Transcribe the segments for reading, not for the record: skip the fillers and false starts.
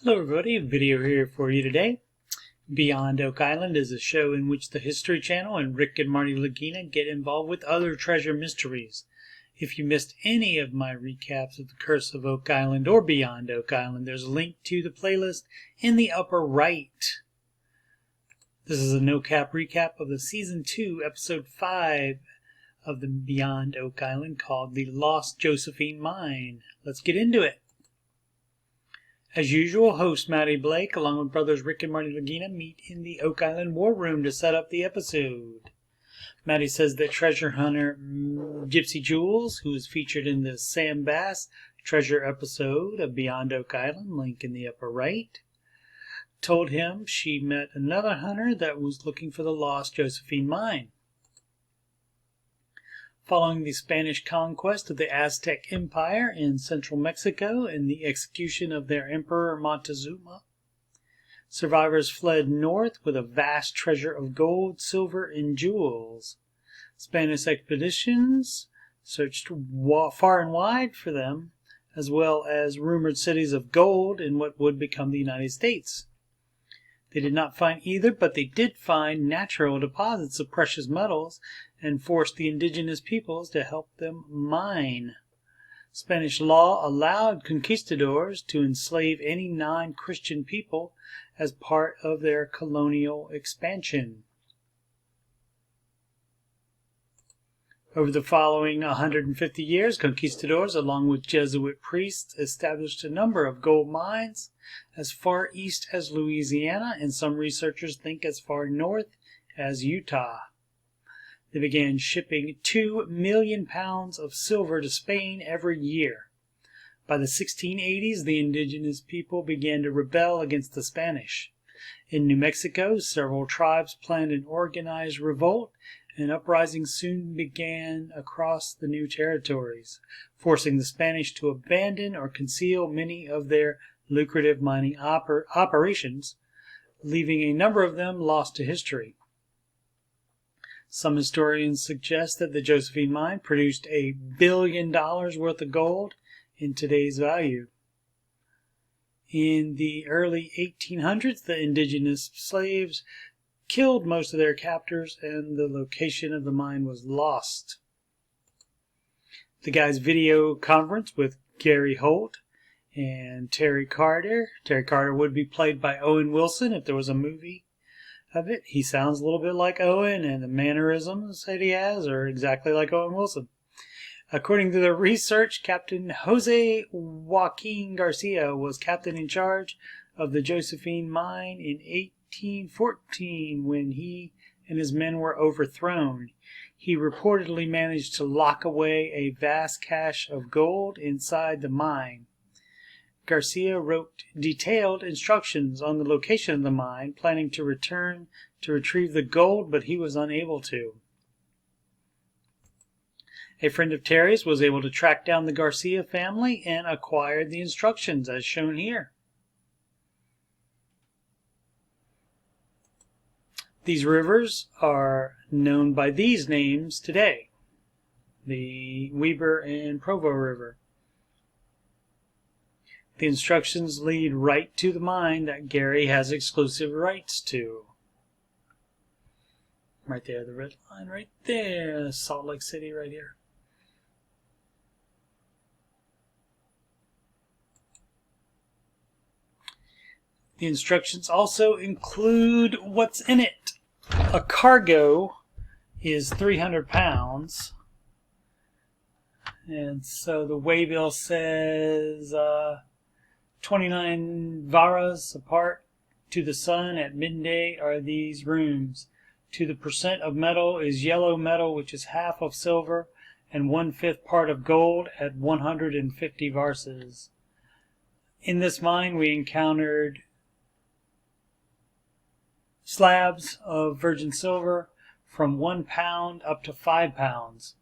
Hello everybody, a video here for you today. Beyond Oak Island is a show in which the History Channel and Rick and Marty Lagina get involved with other treasure mysteries. If you missed any of my recaps of the Curse of Oak Island or Beyond Oak Island, there's a link to the playlist in the upper right. This is a no-cap recap of the Season 2, Episode 5 of the Beyond Oak Island called The Lost Josephine Mine. Let's get into it. As usual, host Matty Blake along with brothers Rick and Marty Lagina meet in the Oak Island War Room to set up the episode. Matty says that treasure hunter Gypsy Jules, who is featured in the Sam Bass treasure episode of Beyond Oak Island, link in the upper right, told him she met another hunter that was looking for the lost Josephine mine. Following the Spanish conquest of the Aztec Empire in central Mexico and the execution of their emperor Montezuma, survivors fled north with a vast treasure of gold, silver, and jewels. Spanish expeditions searched far and wide for them, as well as rumored cities of gold in what would become the United States. They did not find either, but they did find natural deposits of precious metals and forced the indigenous peoples to help them mine. Spanish law allowed conquistadors to enslave any non-Christian people as part of their colonial expansion. Over the following 150 years, conquistadors, along with Jesuit priests, established a number of gold mines as far east as Louisiana, and some researchers think as far north as Utah. They began shipping 2 million pounds of silver to Spain every year. By the 1680s, the indigenous people began to rebel against the Spanish. In New Mexico, several tribes planned an organized revolt, and uprisings soon began across the new territories, forcing the Spanish to abandon or conceal many of their lucrative mining operations, leaving a number of them lost to history. Some historians suggest that the Josephine mine produced $1 billion worth of gold in today's value. In the early 1800s, the indigenous slaves killed most of their captors, and the location of the mine was lost. The guys video conference with Gary Holt and Terry Carter. Terry Carter would be played by Owen Wilson if there was a movie of it. He sounds a little bit like Owen, and the mannerisms that he has are exactly like Owen Wilson. According to the research, Captain Jose Joaquin Garcia was captain in charge of the Josephine mine in 1814 when he and his men were overthrown. He reportedly managed to lock away a vast cache of gold inside the mine. Garcia wrote detailed instructions on the location of the mine, planning to return to retrieve the gold, but he was unable to. A friend of Terry's was able to track down the Garcia family and acquired the instructions, as shown here. These rivers are known by these names today: the Weber and Provo River. The instructions lead right to the mine that Gary has exclusive rights to. Right there, the red line right there, Salt Lake City right here. The instructions also include what's in it. A cargo is 300 pounds. And so the waybill says 29 varas apart to the sun at midday are these rooms. To the percent of metal is yellow metal, which is half of silver, and 1/5 part of gold at 150 varses. In this mine we encountered slabs of virgin silver from 1 pound up to 5 pounds.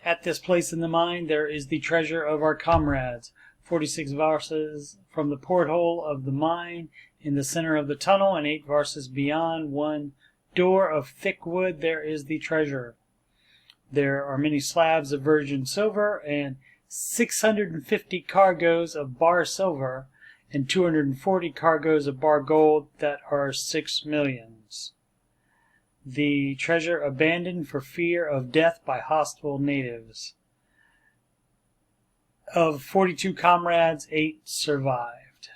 At this place in the mine there is the treasure of our comrades, 46 varses from the porthole of the mine in the center of the tunnel, and 8 varses beyond one door of thick wood there is the treasure. There are many slabs of virgin silver and 650 cargoes of bar silver, and 240 cargoes of bar gold that are 6 millions. The treasure abandoned for fear of death by hostile natives. Of 42 comrades, 8 survived.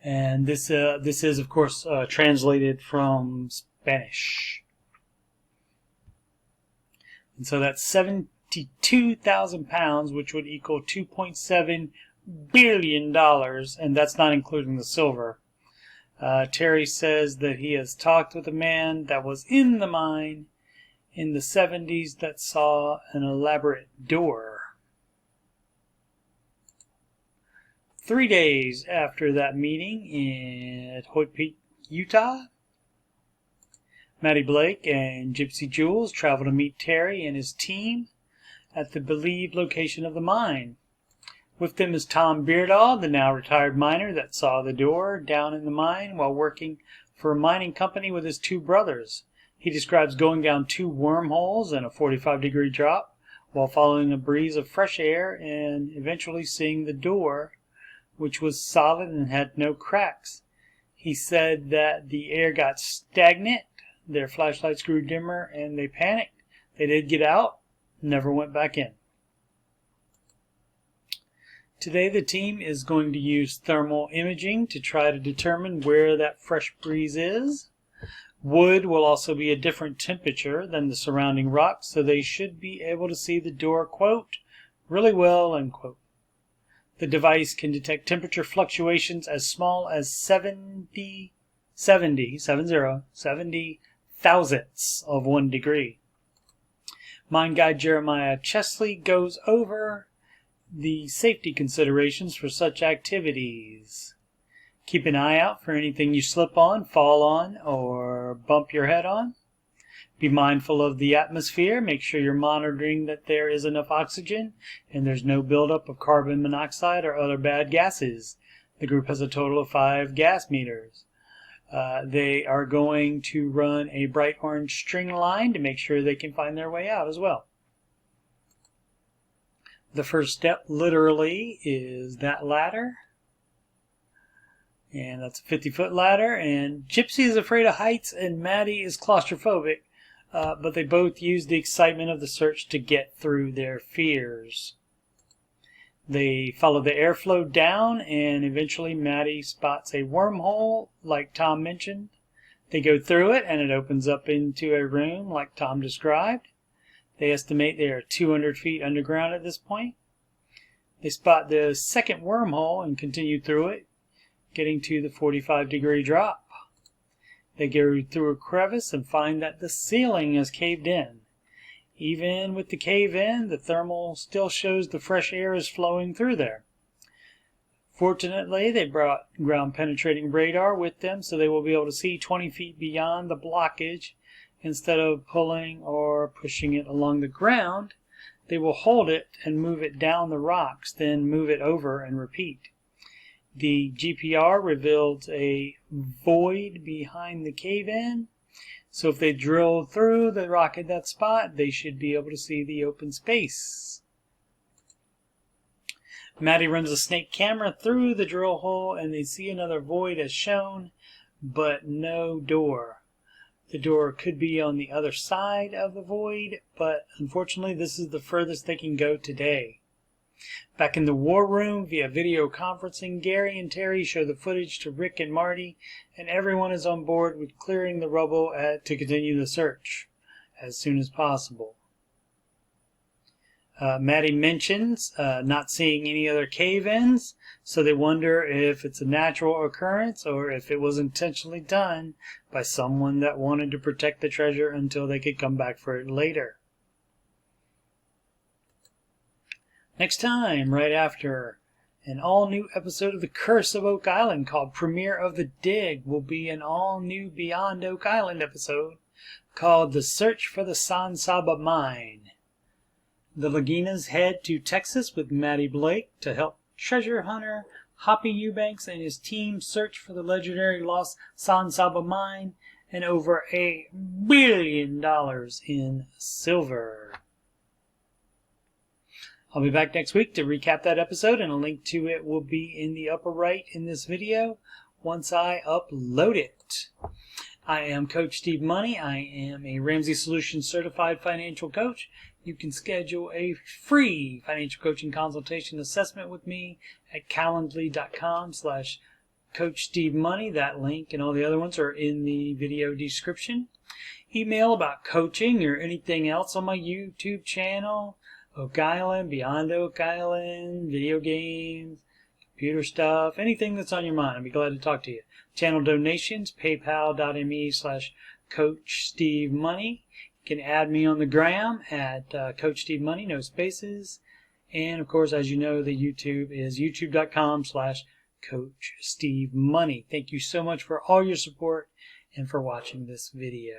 And this is, of course, translated from Spanish. And so that's 72,000 pounds, which would equal $2.7 billion, and that's not including the silver. Terry says that he has talked with a man that was in the mine in the 70s that saw an elaborate door. 3 days after that meeting in Hoyt Peak, Utah, Maddie Blake and Gypsy Jules travel to meet Terry and his team at the believed location of the mine. With them is Tom Beardall, the now retired miner that saw the door down in the mine while working for a mining company with his 2 brothers. He describes going down 2 wormholes and a 45-degree drop while following a breeze of fresh air and eventually seeing the door, which was solid and had no cracks. He said that the air got stagnant, their flashlights grew dimmer, and they panicked. They did get out, never went back in. Today the team is going to use thermal imaging to try to determine where that fresh breeze is. Wood will also be a different temperature than the surrounding rocks, so they should be able to see the door, quote, really well, unquote. The device can detect temperature fluctuations as small as 70 thousandths of 1 degree. Mine guide Jeremiah Chesley goes over the safety considerations for such activities. Keep an eye out for anything you slip on, fall on, or bump your head on. Be mindful of the atmosphere. Make sure you're monitoring that there is enough oxygen and there's no buildup of carbon monoxide or other bad gases. The group has a total of 5 gas meters. They are going to run a bright orange string line to make sure they can find their way out as well. The first step literally is that ladder. And that's a 50-foot ladder. And Gypsy is afraid of heights and Maddie is claustrophobic. But they both use the excitement of the search to get through their fears. They follow the airflow down, and eventually Maddie spots a wormhole, like Tom mentioned. They go through it, and it opens up into a room, like Tom described. They estimate they are 200 feet underground at this point. They spot the second wormhole and continue through it, getting to the 45-degree drop. They go through a crevice and find that the ceiling is caved in. Even with the cave in, the thermal still shows the fresh air is flowing through there. Fortunately, they brought ground-penetrating radar with them, so they will be able to see 20 feet beyond the blockage. Instead of pulling or pushing it along the ground, they will hold it and move it down the rocks, then move it over and repeat. The GPR revealed a void behind the cave-in, so if they drill through the rock at that spot, they should be able to see the open space. Maddie runs a snake camera through the drill hole, and they see another void as shown, but no door. The door could be on the other side of the void, but unfortunately this is the furthest they can go today. Back in the war room via video conferencing, Gary and Terry show the footage to Rick and Marty, and everyone is on board with clearing the rubble to continue the search as soon as possible. Maddie mentions not seeing any other cave-ins, so they wonder if it's a natural occurrence or if it was intentionally done by someone that wanted to protect the treasure until they could come back for it later. Next time, right after an all-new episode of The Curse of Oak Island called Premiere of the Dig, will be an all-new Beyond Oak Island episode called The Search for the San Saba Mine. The Laginas head to Texas with Maddie Blake to help treasure hunter Hoppy Eubanks and his team search for the legendary lost San Saba Mine and over $1 billion in silver. I'll be back next week to recap that episode, and a link to it will be in the upper right in this video once I upload it. I am Coach Steve Money. I am a Ramsey Solutions certified financial coach. You can schedule a free financial coaching consultation assessment with me at calendly.com/Coach Steve Money. That link and all the other ones are in the video description. Email about coaching or anything else on my YouTube channel. Oak Island, Beyond Oak Island, video games, computer stuff, anything that's on your mind. I'd be glad to talk to you. Channel donations, paypal.me/Coach Steve Money. You can add me on the gram at Coach Steve Money, no spaces. And of course, as you know, the YouTube is youtube.com/Coach Steve Money. Thank you so much for all your support and for watching this video.